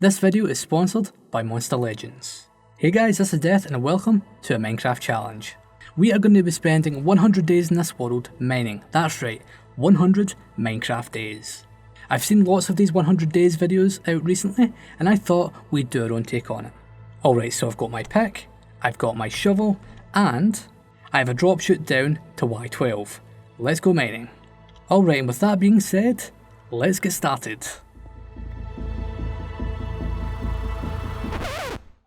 This video is sponsored by Monster Legends. Hey guys, this is Death and welcome to a Minecraft challenge. We are going to be spending 100 days in this world mining. That's right, 100 Minecraft days. I've seen lots of these 100 days videos out recently and I thought we'd do our own take on it. Alright, so I've got my pick, I've got my shovel, and I have a drop chute down to Y12. Let's go mining. Alright, and with that being said, let's get started.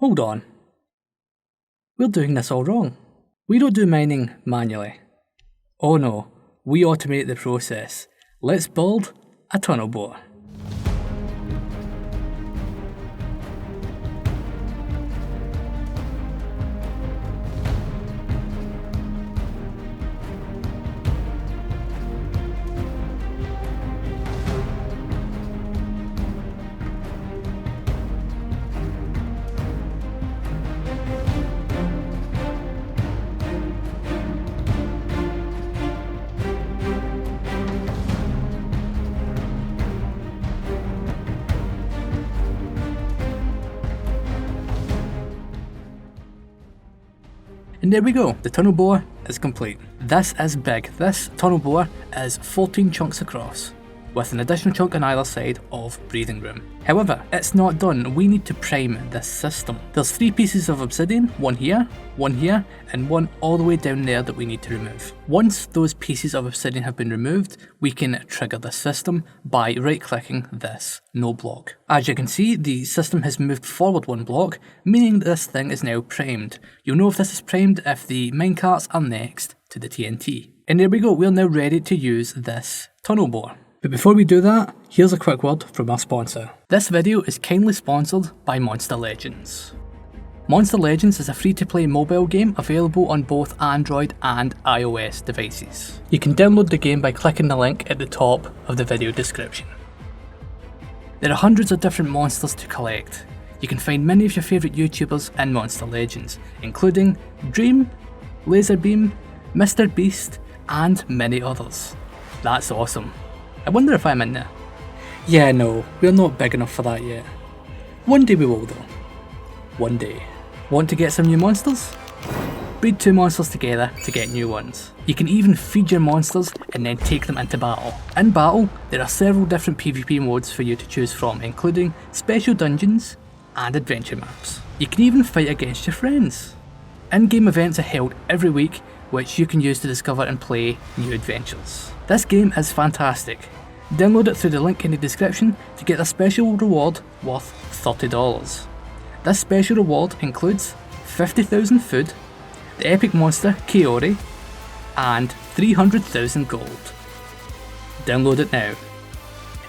Hold on. We're doing this all wrong. We don't do mining manually. Oh no, we automate the process. Let's build a tunnel bore. And there we go, the tunnel bore is complete. This is big. This tunnel bore is 14 chunks across, with an additional chunk on either side of breathing room. However, it's not done. We need to prime this system. There's 3 pieces of obsidian, one here, and one all the way down there that we need to remove. Once those pieces of obsidian have been removed, we can trigger the system by right-clicking this no block. As you can see, the system has moved forward 1 block, meaning that this thing is now primed. You'll know if this is primed if the minecarts are next to the TNT. And there we go, we're now ready to use this tunnel bore. But before we do that, here's a quick word from our sponsor. This video is kindly sponsored by Monster Legends. Monster Legends is a free-to-play mobile game available on both Android and iOS devices. You can download the game by clicking the link at the top of the video description. There are hundreds of different monsters to collect. You can find many of your favourite YouTubers in Monster Legends, including Dream, Laserbeam, Mr. Beast, and many others. That's awesome. I wonder if I'm in there. Yeah, no, we're not big enough for that yet. One day we will though. One day. Want to get some new monsters? Breed 2 monsters together to get new ones. You can even feed your monsters and then take them into battle. In battle, there are several different PvP modes for you to choose from, including special dungeons and adventure maps. You can even fight against your friends. In-game events are held every week, which you can use to discover and play new adventures. This game is fantastic. Download it through the link in the description to get a special reward worth $30. This special reward includes 50,000 food, the epic monster Kaori, and 300,000 gold. Download it now.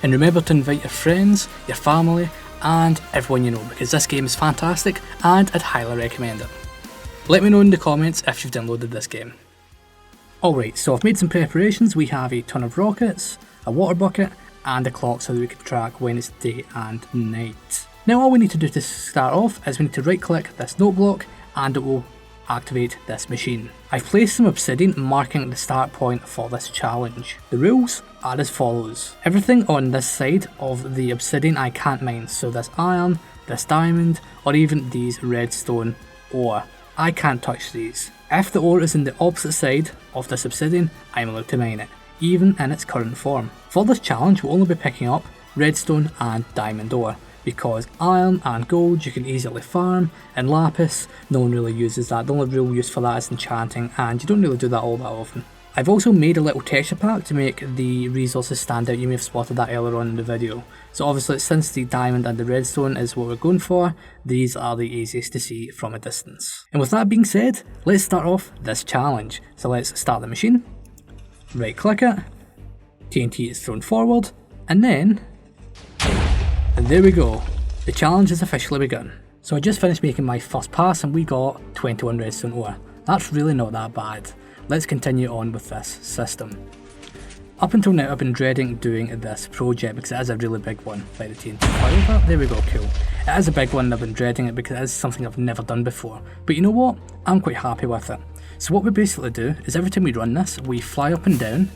And remember to invite your friends, your family, and everyone you know, because this game is fantastic and I'd highly recommend it. Let me know in the comments if you've downloaded this game. Alright, so I've made some preparations. We have a ton of rockets, a water bucket, and a clock so that we can track when it's day and night. Now all we need to do to start off is we need to right click this note block and it will activate this machine. I've placed some obsidian marking the start point for this challenge. The rules are as follows. Everything on this side of the obsidian I can't mine, so this iron, this diamond, or even these redstone ore. I can't touch these. If the ore is in the opposite side of this obsidian, I'm allowed to mine it, even in its current form. For this challenge, we'll only be picking up redstone and diamond ore, because iron and gold you can easily farm, and lapis, no one really uses that. The only real use for that is enchanting, and you don't really do that all that often. I've also made a little texture pack to make the resources stand out. You may have spotted that earlier on in the video. So obviously, since the diamond and the redstone is what we're going for, these are the easiest to see from a distance. And with that being said, let's start off this challenge. So let's start the machine, right click it, TNT is thrown forward, and then, and there we go, the challenge has officially begun. So I just finished making my first pass and we got 21 redstone ore. That's really not that bad. Let's continue on with this system. Up until now I've been dreading doing this project because it is a really big one, like the TNT. However, there we go, cool. It is a big one and I've been dreading it because it is something I've never done before. But you know what? I'm quite happy with it. So what we basically do is every time we run this, we fly up and down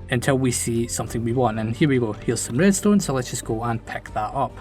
until we see something we want. And here we go, here's some redstone, so let's just go and pick that up.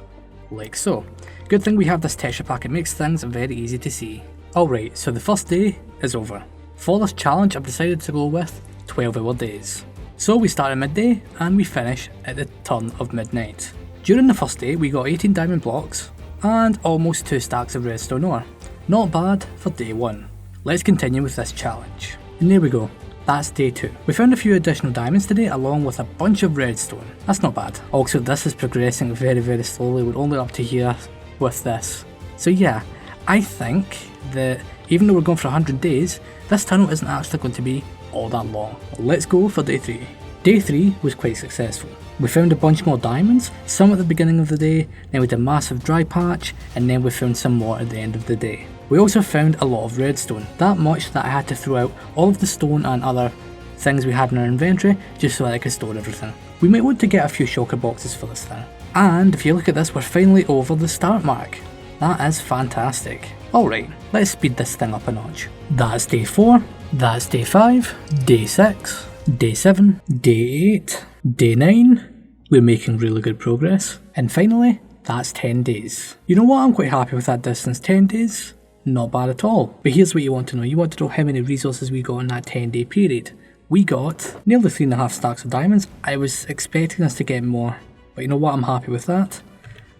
like so. Good thing we have this texture pack, it makes things very easy to see. Alright, so the first day is over. For this challenge I've decided to go with 12-hour days. So we start at midday and we finish at the turn of midnight. During the first day we got 18 diamond blocks and almost 2 stacks of redstone ore. Not bad for day 1. Let's continue with this challenge. And there we go. That's day 2. We found a few additional diamonds today along with a bunch of redstone. That's not bad. Also, this is progressing very slowly. We're only up to here with this. So yeah, I think that even though we're going for 100 days, this tunnel isn't actually going to be all that long. Let's go for day 3. Day 3 was quite successful. We found a bunch more diamonds, some at the beginning of the day, then we did a massive dry patch, and then we found some more at the end of the day. We also found a lot of redstone, that much that I had to throw out all of the stone and other things we had in our inventory just so that I could store everything. We might want to get a few shulker boxes for this thing. And if you look at this, we're finally over the start mark. That is fantastic. Alright, let's speed this thing up a notch. That's day 4, that's day 5, day 6, day 7, day 8, day 9. We're making really good progress. And finally, that's 10 days. You know what, I'm quite happy with that distance, 10 days. Not bad at all. But here's what you want to know. You want to know how many resources we got in that 10-day period. We got nearly 3.5 stacks of diamonds. I was expecting us to get more, but you know what, I'm happy with that.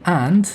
And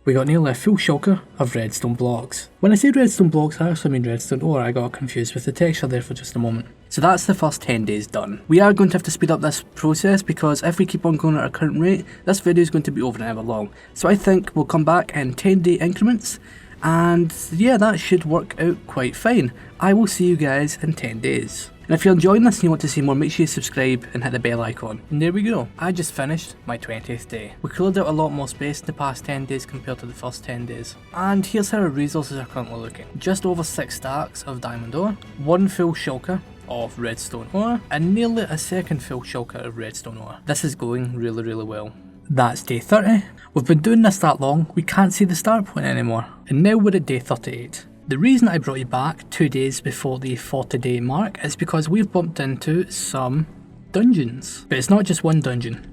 we got nearly a full shulker of redstone blocks. When I say redstone blocks, I actually mean redstone ore. I got confused with the texture there for just a moment. So that's the first 10 days done. We are going to have to speed up this process because if we keep on going at our current rate, this video is going to be over an hour long. So I think we'll come back in 10-day increments. And yeah, that should work out quite fine. I will see you guys in 10 days. And if you're enjoying this and you want to see more, make sure you subscribe and hit the bell icon. And there we go. I just finished my 20th day. We cleared out a lot more space in the past 10 days compared to the first 10 days. And here's how our resources are currently looking. Just over 6 stacks of diamond ore, 1 full shulker of redstone ore, and nearly a second full shulker of redstone ore. This is going really well. That's day 30. We've been doing this that long, we can't see the start point anymore. And now we're at day 38. The reason I brought you back 2 days before the 40-day mark is because we've bumped into some dungeons. But it's not just one dungeon.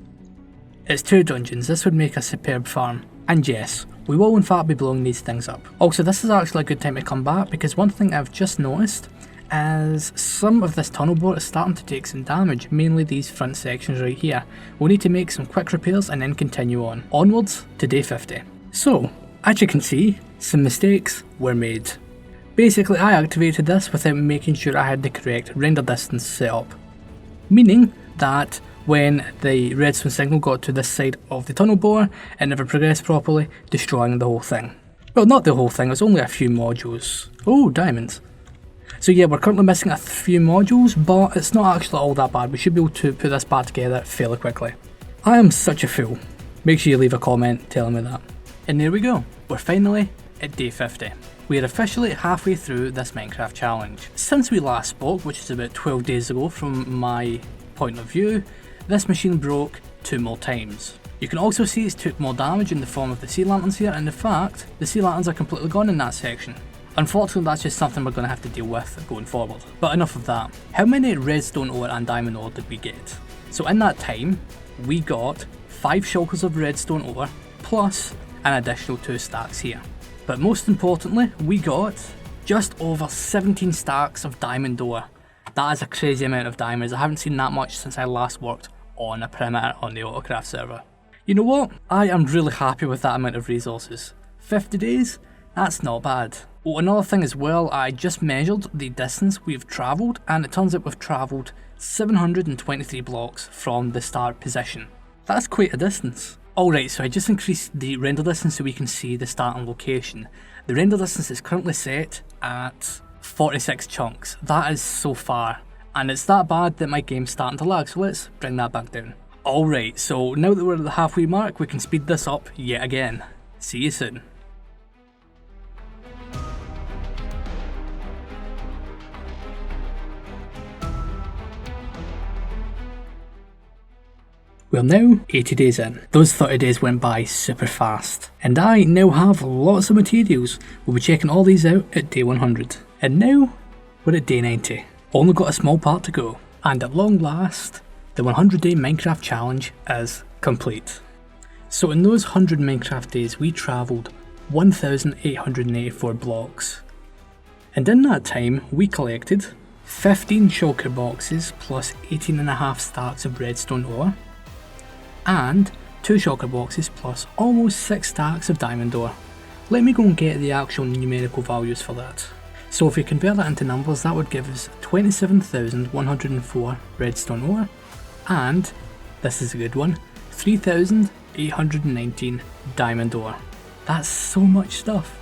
It's 2 dungeons. This would make a superb farm. And yes, we will in fact be blowing these things up. Also, this is actually a good time to come back because one thing I've just noticed is some of this tunnel board is starting to take some damage, mainly these front sections right here. We'll need to make some quick repairs and then continue on. Onwards to day 50. So, as you can see, some mistakes were made. Basically, I activated this without making sure I had the correct render distance set up. Meaning that when the redstone signal got to this side of the tunnel bore, it never progressed properly, destroying the whole thing. Well, not the whole thing, it was only a few modules. Oh, diamonds. So yeah, we're currently missing a few modules, but it's not actually all that bad. We should be able to put this back together fairly quickly. I am such a fool. Make sure you leave a comment telling me that. And there we go, we're finally at day 50. We are officially halfway through this Minecraft challenge. Since we last spoke, which is about 12 days ago from my point of view, this machine broke 2 more times. You can also see it's took more damage in the form of the sea lanterns here, and in fact, the sea lanterns are completely gone in that section. Unfortunately, that's just something we're going to have to deal with going forward. But enough of that. How many redstone ore and diamond ore did we get? So in that time, we got 5 shulkers of redstone ore, plus an additional 2 stacks here. But most importantly, we got just over 17 stacks of diamond ore. That is a crazy amount of diamonds. I haven't seen that much since I last worked on a perimeter on the AutoCraft server. You know what? I am really happy with that amount of resources. 50 days? That's not bad. Oh, another thing as well, I just measured the distance we've travelled, and it turns out we've travelled 723 blocks from the start position. That's quite a distance. Alright, so I just increased the render distance so we can see the starting location. The render distance is currently set at 46 chunks. That is so far, and it's that bad that my game's starting to lag, so let's bring that back down. Alright, so now that we're at the halfway mark, we can speed this up yet again. See you soon. We're now 80 days in. Those 30 days went by super fast, and I now have lots of materials. We'll be checking all these out at day 100. And now, we're at day 90. Only got a small part to go, and at long last, the 100 day Minecraft challenge is complete. So in those 100 Minecraft days we travelled 1,884 blocks. And in that time we collected 15 shulker boxes plus 18.5 stacks of redstone ore, and 2 shulker boxes plus almost 6 stacks of diamond ore. Let me go and get the actual numerical values for that. So if we convert that into numbers, that would give us 27,104 redstone ore, and, this is a good one, 3,819 diamond ore. That's so much stuff.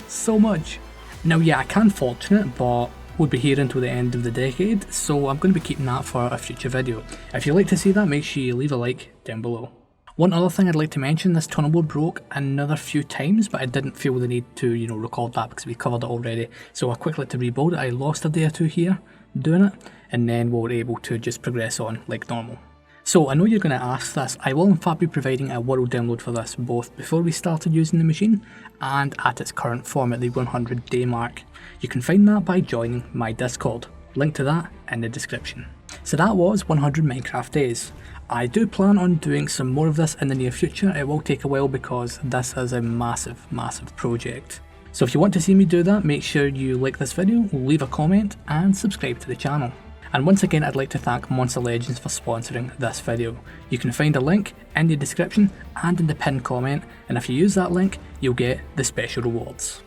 So much. Now yeah, I can fortune it, but we'll be here until the end of the decade, so I'm going to be keeping that for a future video. If you'd like to see that, make sure you leave a like down below. One other thing I'd like to mention, this tunnel board broke another few times, but I didn't feel the need to, record that because we covered it already. So I quickly had to rebuild it. I lost a day or two here doing it, and then we were able to just progress on like normal. So I know you're going to ask this. I will in fact be providing a world download for this, both before we started using the machine and at its current form at the 100 day mark. You can find that by joining my Discord. Link to that in the description. So that was 100 Minecraft days. I do plan on doing some more of this in the near future. It will take a while because this is a massive project. So if you want to see me do that, make sure you like this video, leave a comment and subscribe to the channel. And once again, I'd like to thank Monster Legends for sponsoring this video. You can find a link in the description and in the pinned comment, and if you use that link, you'll get the special rewards.